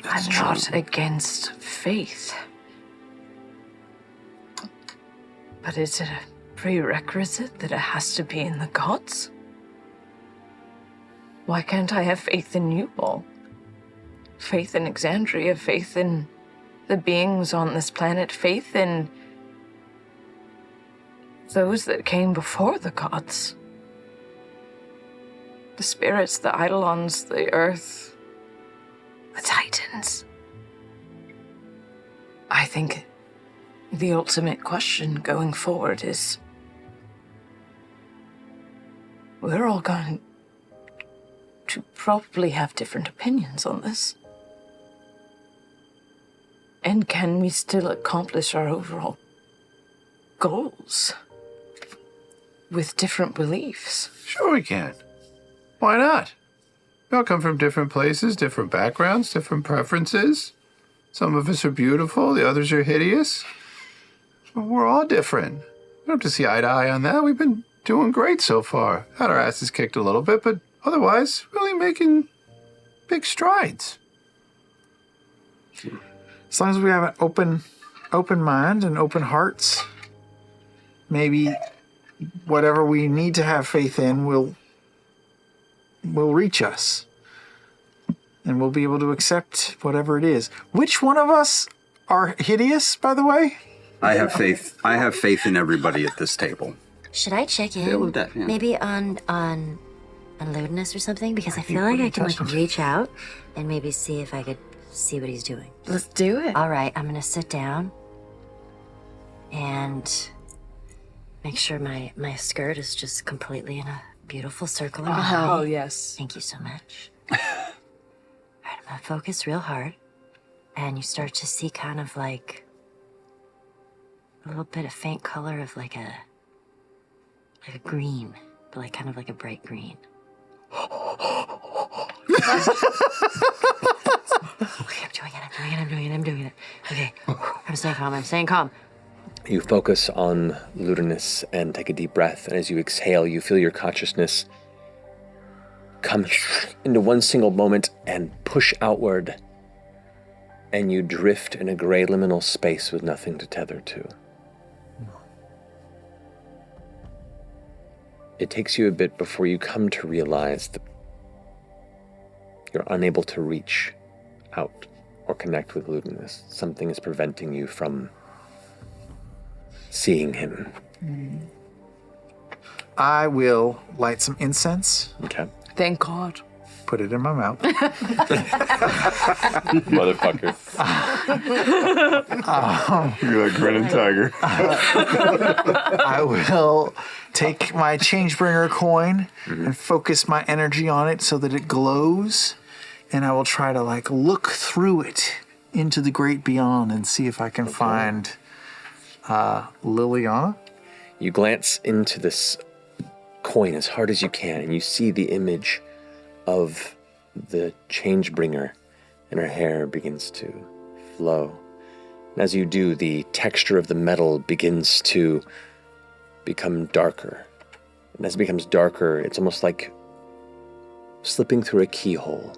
I'm not against faith. But is it a prerequisite that it has to be in the gods? Why can't I have faith in you all? Faith in Exandria, faith in the beings on this planet, faith in those that came before the gods. The spirits, the eidolons, the earth, the titans. I think the ultimate question going forward is, we're all going to probably have different opinions on this. And can we still accomplish our overall goals with different beliefs? Sure we can. Why not? We all come from different places, different backgrounds, different preferences. Some of us are beautiful, the others are hideous. We're all different. We don't have to see eye to eye on that. We've been doing great so far. Had our asses kicked a little bit, but otherwise, really making big strides. As long as we have an open mind and open hearts, maybe whatever we need to have faith in will reach us. And we'll be able to accept whatever it is. Which one of us are hideous, by the way? I have faith. I have faith in everybody at this table. Should I check in? Feel of that, yeah. Maybe on lewdness or something? Because I feel like I can reach out and maybe see if I could see what he's doing. Let's do it. All right, I'm gonna sit down and make sure my skirt is just completely in a beautiful circle around me. Oh, yes. Thank you so much. All right, I'm gonna focus real hard, and you start to see kind of like a little bit of faint color of like a green, but like kind of like a bright green. Okay, I'm doing it. Okay, I'm staying calm. You focus on lewdness and take a deep breath, and as you exhale, you feel your consciousness come into one single moment and push outward, and you drift in a gray liminal space with nothing to tether to. It takes you a bit before you come to realize that you're unable to reach out or connect with lewdness. Something is preventing you from seeing him. I will light some incense, Okay. Thank God. put it in my mouth. Motherfucker. You're like grinning tiger. I will take my Changebringer coin and focus my energy on it so that it glows, and I will try to like look through it into the great beyond and see if I can find Liliana. You glance into this coin as hard as you can, and you see the image of the Changebringer, and her hair begins to flow. And as you do, the texture of the metal begins to become darker. And as it becomes darker, it's almost like slipping through a keyhole.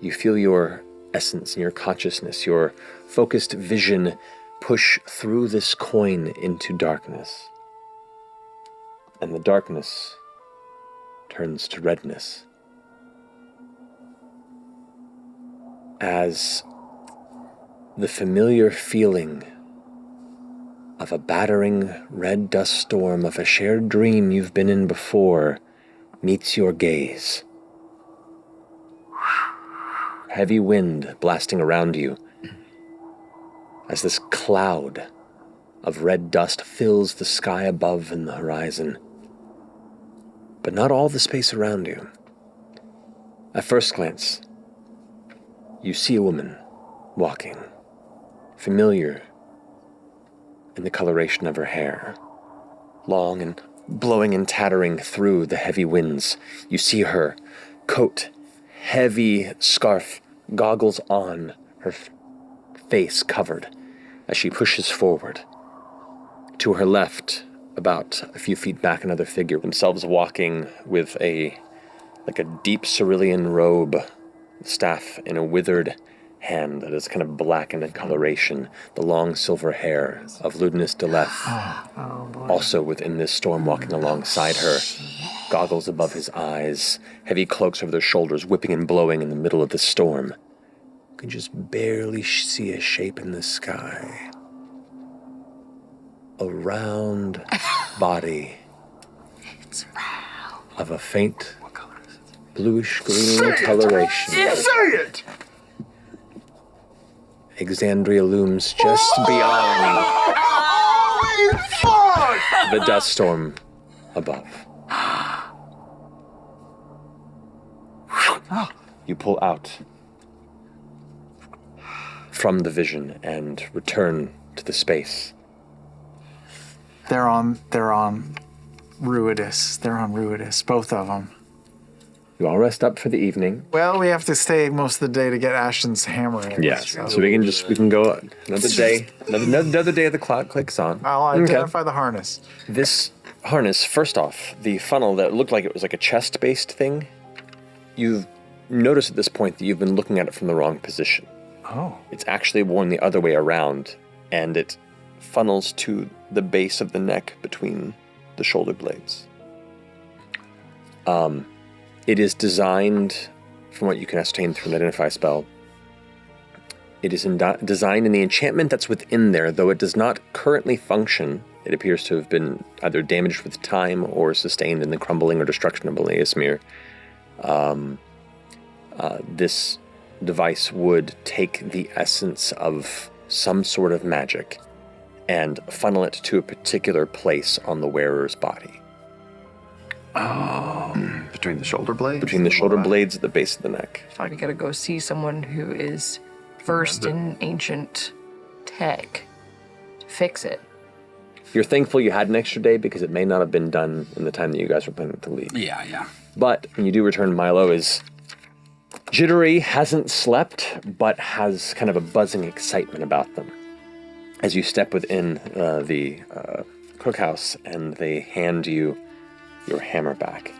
You feel your essence and your consciousness, your focused vision push through this coin into darkness. And the darkness turns to redness. As the familiar feeling of a battering red dust storm of a shared dream you've been in before meets your gaze. Heavy wind blasting around you as this cloud of red dust fills the sky above and the horizon, but not all the space around you. At first glance, you see a woman walking, familiar in the coloration of her hair. Long and blowing and tattering through the heavy winds. You see her coat, heavy scarf, goggles on, her face covered as she pushes forward. To her left, about a few feet back, another figure, themselves walking with a deep cerulean robe, staff in a withered hand that is kind of blackened in coloration, the long silver hair of Ludinus Deleth, also within this storm, walking alongside her, goggles above his eyes, heavy cloaks over their shoulders, whipping and blowing in the middle of the storm. You can just barely see a shape in the sky. A round body. It's round. Of a faint bluish green coloration. Say it! Exandria looms just beyond Holy fuck! the dust storm above. You pull out from the vision and return to the space. They're on Ruidus. They're on Ruidus, both of them. You all rest up for the evening. Well, we have to stay most of the day to get Ashton's hammer in. Yes. So we can go another day. Another day of the clock clicks on. I'll identify the harness. This harness, first off, the funnel that looked like it was like a chest-based thing, you've noticed at this point that you've been looking at it from the wrong position. Oh. It's actually worn the other way around, and it funnels to the base of the neck between the shoulder blades. It is designed, from what you can ascertain through an identify spell, it is designed in the enchantment that's within there, though it does not currently function. It appears to have been either damaged with time or sustained in the crumbling or destruction of Beliasmere. This device would take the essence of some sort of magic and funnel it to a particular place on the wearer's body. Between the shoulder blades? Between the shoulder blades at the base of the neck. I gotta go see someone who is versed in ancient tech to fix it. You're thankful you had an extra day because it may not have been done in the time that you guys were planning to leave. Yeah. But when you do return, Milo is jittery, hasn't slept, but has kind of a buzzing excitement about them. As you step within the cookhouse and they hand you your hammer back.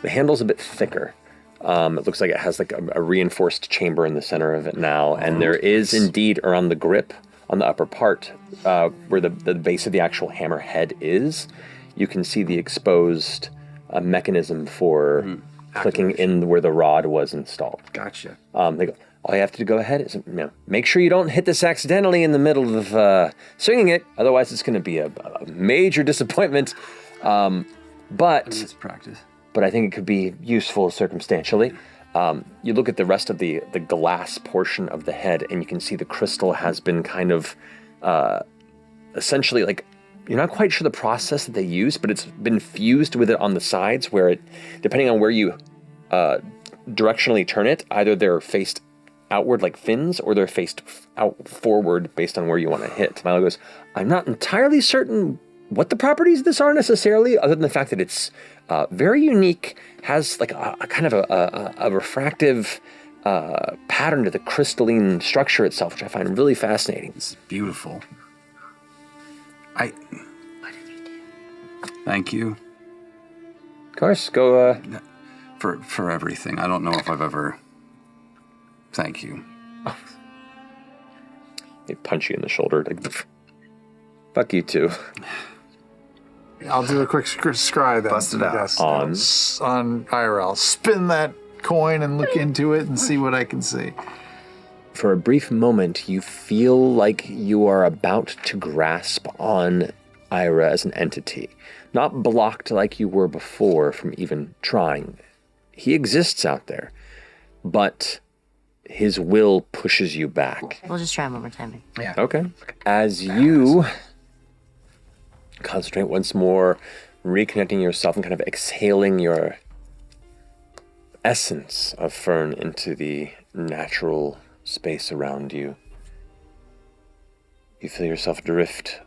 The handle's a bit thicker. It looks like it has like a reinforced chamber in the center of it now, and there is indeed around the grip on the upper part where the base of the actual hammer head is, you can see the exposed mechanism for clicking in where the rod was installed. Gotcha. They go, all you have to go ahead is make sure you don't hit this accidentally in the middle of swinging it, otherwise it's going to be a major disappointment. But it's practice. But I think it could be useful circumstantially. You look at the rest of the glass portion of the head, and you can see the crystal has been kind of essentially like, you're not quite sure the process that they use, but it's been fused with it on the sides where it, depending on where you directionally turn it, either they're faced outward like fins or they're faced out forward based on where you want to hit. Milo goes, I'm not entirely certain what the properties of this are necessarily, other than the fact that it's very unique, has like a kind of a refractive pattern to the crystalline structure itself, which I find really fascinating. It's beautiful. Thank you. Of course, go... For everything. I don't know if I've ever... Thank you. They punch you in the shoulder. Like, fuck you too. I'll do a quick scry then. Bust it out. On IRL. Spin that coin and look into it and see what I can see. For a brief moment, you feel like you are about to grasp on Ira as an entity. Not blocked like you were before from even trying. He exists out there, but his will pushes you back. We'll just try one more time. Yeah. Okay. As you concentrate once more, reconnecting yourself and kind of exhaling your essence of Fern into the natural space around you, you feel yourself drift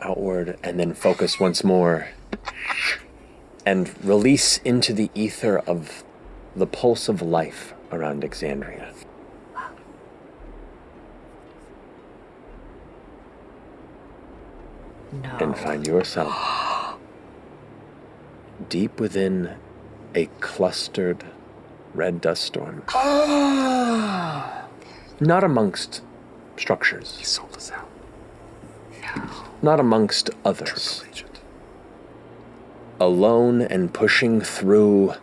outward, and then focus once more. And release into the ether of the pulse of life around Exandria. No. And find yourself deep within a clustered red dust storm. Not amongst structures. He sold us out. Not amongst others. Alone and pushing through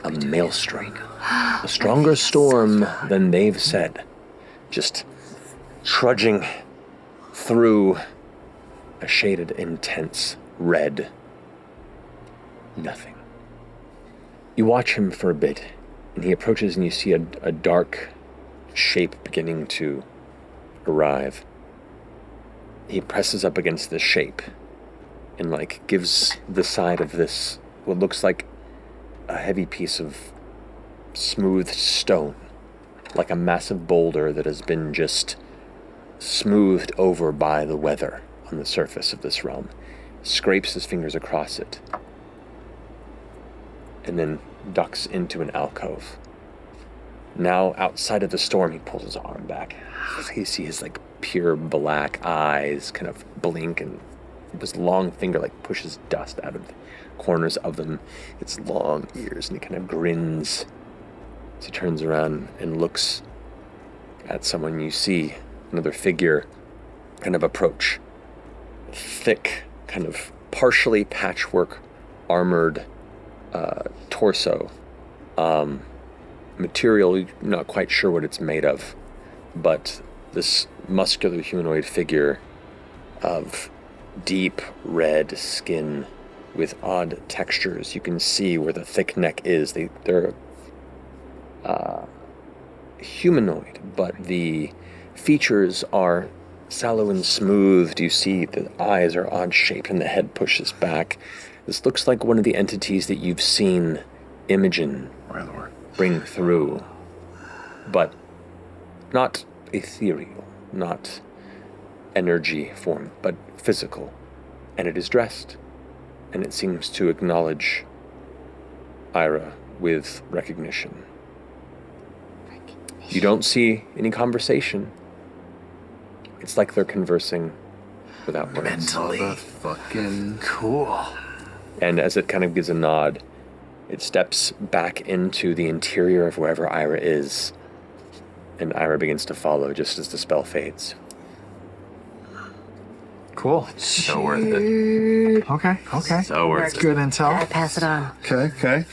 a maelstrom. A stronger storm than they've said. Just trudging through a shaded, intense red nothing. You watch him for a bit, and he approaches and you see a dark shape beginning to arrive. He presses up against the shape and gives the side of this what looks like a heavy piece of smooth stone, like a massive boulder that has been just smoothed over by the weather on the surface of this realm. Scrapes his fingers across it and then ducks into an alcove. Now, outside of the storm, he pulls his arm back. You see his pure black eyes kind of blink, and his long finger pushes dust out of the corners of them. Its long ears, and he kind of grins as he turns around and looks at someone. You see another figure kind of approach. Thick, kind of partially patchwork armored torso. Material, you're not quite sure what it's made of, but this muscular humanoid figure of deep red skin with odd textures. You can see where the thick neck is. They're humanoid, but the features are sallow and smoothed. You see the eyes are odd shaped and the head pushes back. This looks like one of the entities that you've seen Imogen bring through, but not ethereal, not energy form, but physical. And it is dressed, and it seems to acknowledge Ira with recognition. You don't see any conversation. It's like they're conversing without words. Mentally. Fucking Cool. And as it kind of gives a nod, it steps back into the interior of wherever Ira is, and Ira begins to follow just as the spell fades. Cool. So worth it. Okay. So worth it. Good intel. I pass it on. Okay.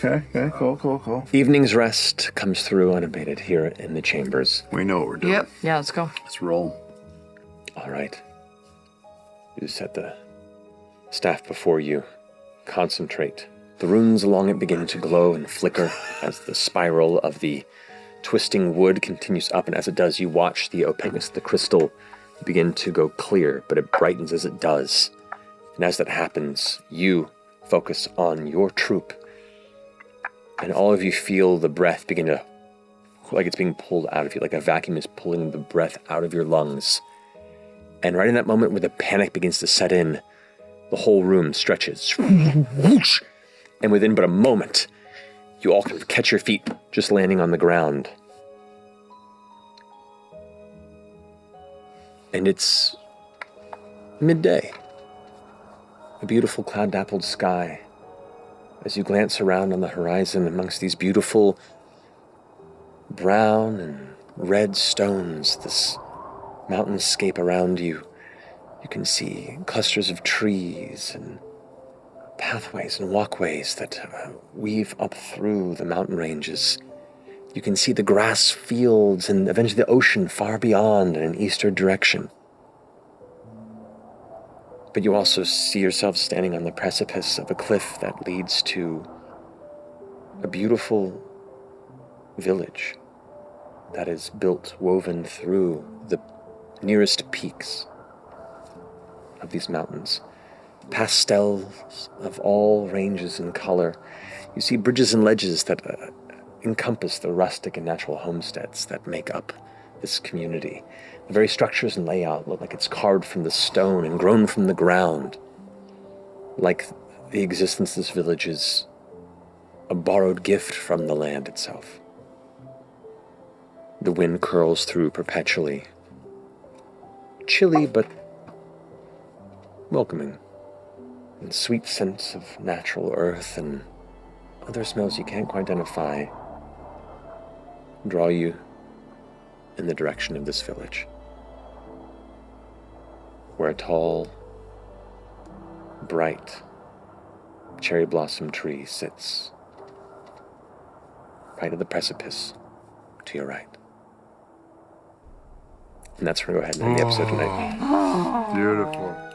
Cool. Evening's rest comes through unabated here in the chambers. We know what we're doing. Yep. Yeah, let's go. Let's roll. All right. You set the staff before you. Concentrate. The runes along it begin to glow and flicker as the spiral of the twisting wood continues up, and as it does, you watch the opaqueness of the crystal begin to go clear, but it brightens as it does. And as that happens, you focus on your troop, and all of you feel the breath begin to, like it's being pulled out of you, like a vacuum is pulling the breath out of your lungs. And right in that moment where the panic begins to set in, the whole room stretches. Whoosh! And within but a moment, you all can catch your feet, just landing on the ground. And it's midday. A beautiful cloud-dappled sky. As you glance around on the horizon amongst these beautiful brown and red stones, this mountainscape around you, you can see clusters of trees and pathways and walkways that weave up through the mountain ranges. You can see the grass fields and eventually the ocean far beyond in an eastern direction. But you also see yourself standing on the precipice of a cliff that leads to a beautiful village that is built, woven through the nearest peaks of these mountains. Pastels of all ranges and color. You see bridges and ledges that encompass the rustic and natural homesteads that make up this community. The very structures and layout look like it's carved from the stone and grown from the ground. Like the existence of this village is a borrowed gift from the land itself. The wind curls through perpetually. Chilly, but welcoming. And sweet scents of natural earth and other smells you can't quite identify draw you in the direction of this village, where a tall, bright cherry blossom tree sits right at the precipice to your right. And that's where we're going to go ahead and end the episode tonight. Beautiful.